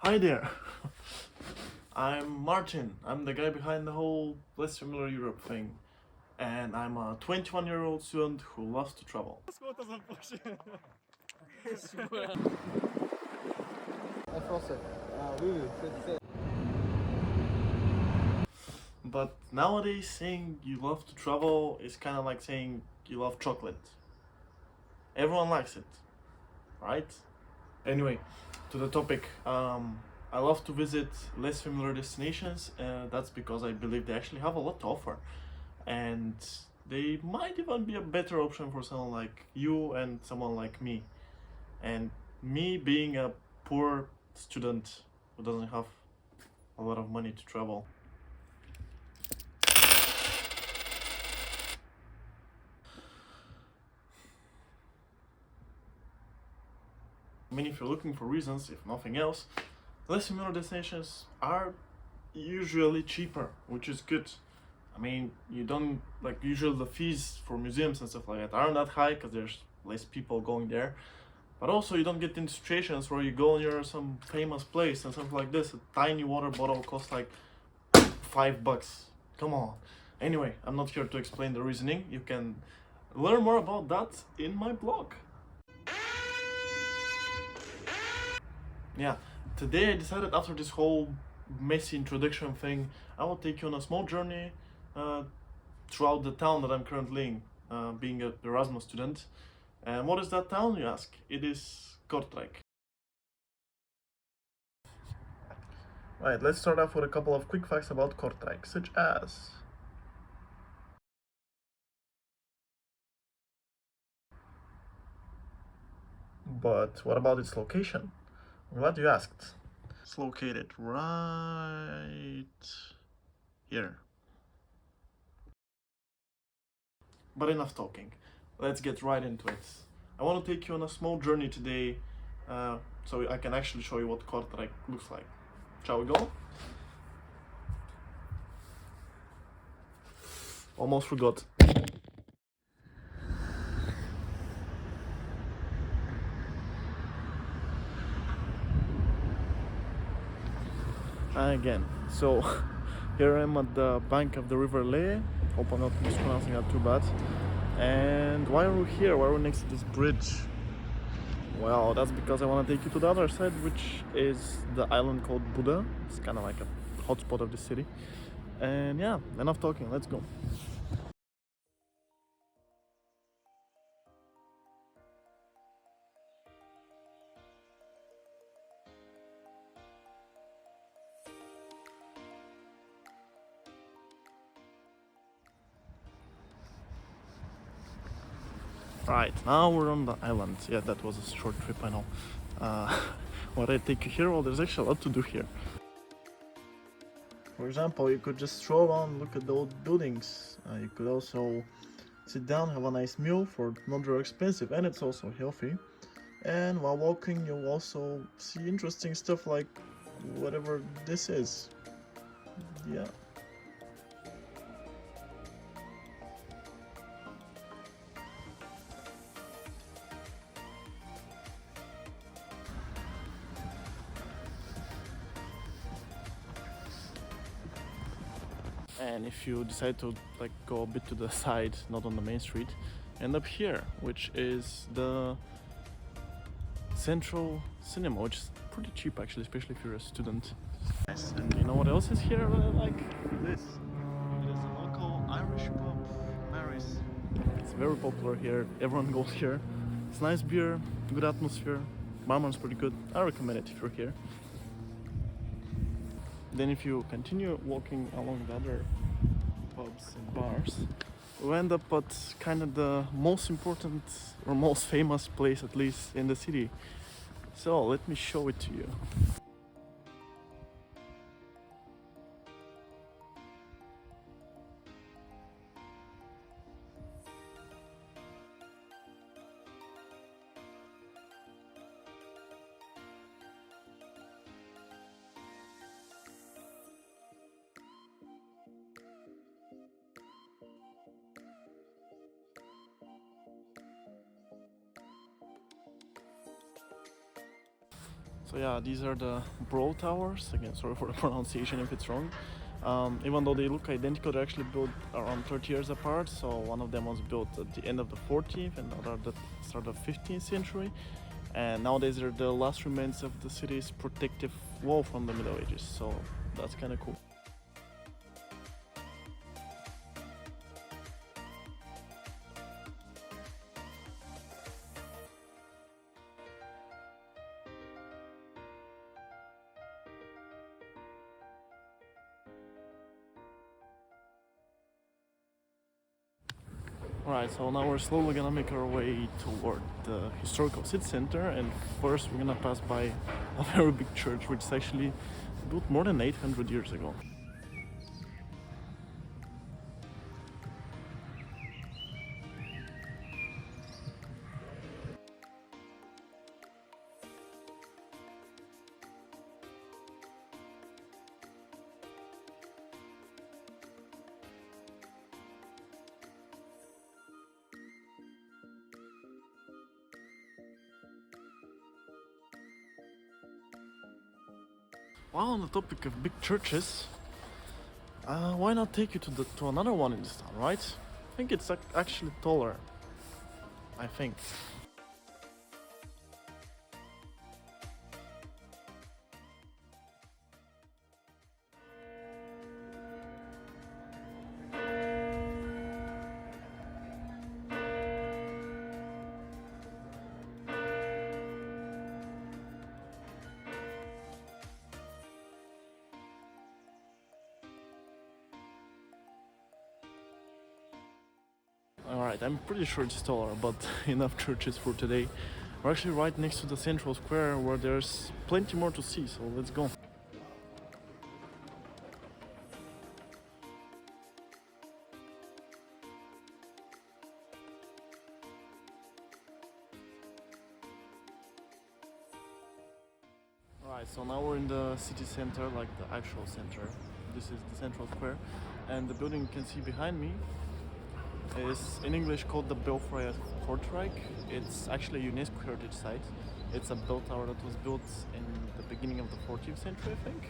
Hi there. I'm Martin. I'm the guy behind the whole Less Familiar Europe thing. And I'm a 21-year-old student who loves to travel. But nowadays, saying you love to travel is kind of like saying you love chocolate. Everyone likes it, right? Anyway, to the topic. I love to visit less familiar destinations. That's because I believe they actually have a lot to offer. And they might even be a better option for someone like you and someone like me. And me being a poor student who doesn't have a lot of money to travel. I mean, if you're looking for reasons, if nothing else, less familiar destinations are usually cheaper, which is good. I mean, you don't like usually the fees for museums and stuff like that aren't that high because there's less people going there. But also, you don't get into situations where you go near some famous place and something like this. A tiny water bottle costs like $5. Come on. Anyway, I'm not here to explain the reasoning. You can learn more about that in my blog. Yeah, today I decided after this whole messy introduction thing, I will take you on a small journey uh, throughout the town that I'm currently in, being an Erasmus student. And what is that town, you ask? It is Kortrijk. Right, let's start off with a couple of quick facts about Kortrijk, such as but what about its location? I'm glad you asked. It's located right here. But enough talking. Let's get right into it. I want to take you on a small journey today so I can actually show you what Kortrijk looks like. Shall we go? Almost forgot. Again, so here I am at the bank of the river Lea. Hope I'm not mispronouncing that too bad. And why are we here? Why are we next to this bridge? Well, that's because I want to take you to the other side, which is the island called Buda. It's kind of like a hotspot of the city. And yeah, enough talking, let's go. Right, now we're on the island. Yeah, that was a short trip, I know. Why did I take you here? Well, there's actually a lot to do here. For example, you could just stroll around, look at the old buildings. You could also sit down, have a nice meal for not very expensive, and it's also healthy. And while walking, you'll also see interesting stuff like whatever this is. Yeah. And if you decide to like go a bit to the side, not on the main street, end up here, which is the Central Cinema, which is pretty cheap actually, especially if you're a student. Nice. And you know what else is here? Like this. It is a local Irish pub, Mary's. It's very popular here. Everyone goes here. It's nice beer, good atmosphere. Barman's pretty good. I recommend it if you're here. Then if you continue walking along the other pubs and bars, we end up at kind of the most important or most famous place, at least in the city. So let me show it to you. So yeah, these are the Broeltowers. Again, sorry for the pronunciation if it's wrong. Even though they look identical, they're actually built around 30 years apart. So one of them was built at the end of the 14th and the other at the start of 15th century. And nowadays they're the last remains of the city's protective wall from the Middle Ages. So that's kind of cool. Alright, so now we're slowly gonna make our way toward the historical city center, and first we're gonna pass by a very big church which is actually built more than 800 years ago. While on the topic of big churches, why not take you to another one in this town, right? I think it's actually taller. I think. Alright, I'm pretty sure it's taller, but enough churches for today. We're actually right next to the central square where there's plenty more to see, so let's go. Alright, so now we're in the city center, like the actual center. This is the central square, and the building you can see behind me is in English called the Belfry of Kortrijk. It's actually a UNESCO heritage site. It's a bell tower that was built in the beginning of the 14th century, I think,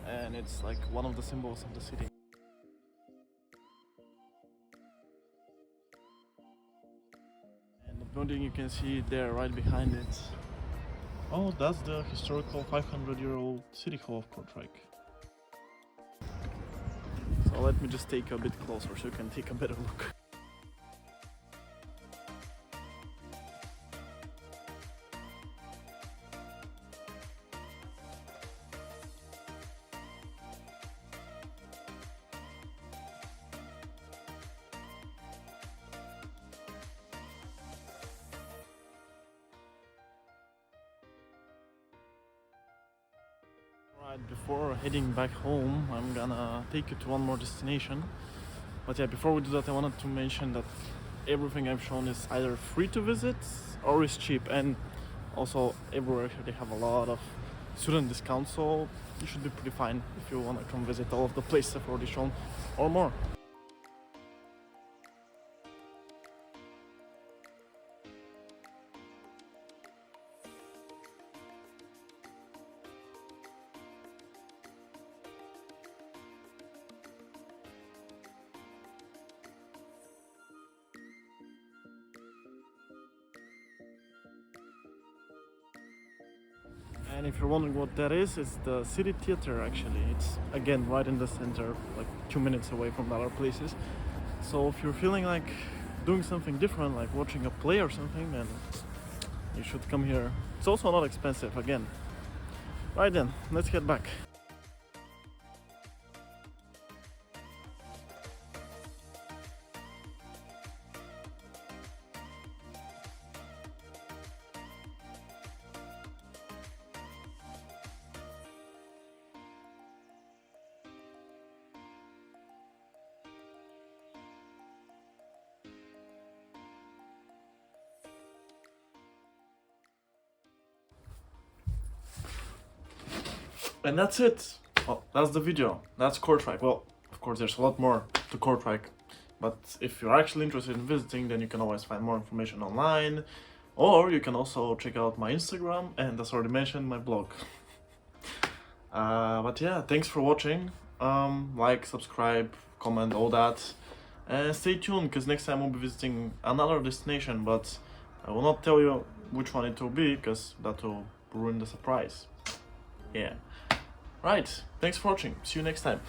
and it's like one of the symbols of the city. And the building you can see there right behind it. Oh, that's the historical 500-year-old city hall of Kortrijk. So let me just take a bit closer so you can take a better look. Right, before heading back home, I'm gonna take you to one more destination. But yeah, before we do that, I wanted to mention that everything I've shown is either free to visit or is cheap, and also everywhere here they have a lot of student discounts, so you should be pretty fine if you wanna come visit all of the places I've already shown or more. And if you're wondering what that is, it's the city theater actually. It's again right in the center, like 2 minutes away from the other places. So if you're feeling like doing something different, like watching a play or something, then you should come here. It's also not expensive again. Right then, let's get back. And that's it. Well, that's the video. That's Kortrijk. Well, of course, there's a lot more to Kortrijk, but if you're actually interested in visiting, then you can always find more information online. Or you can also check out my Instagram and, as already mentioned, my blog. But yeah, thanks for watching. Like, subscribe, comment, all that. And stay tuned, because next time we'll be visiting another destination, but I will not tell you which one it will be, because that will ruin the surprise. Yeah. Right, thanks for watching. See you next time.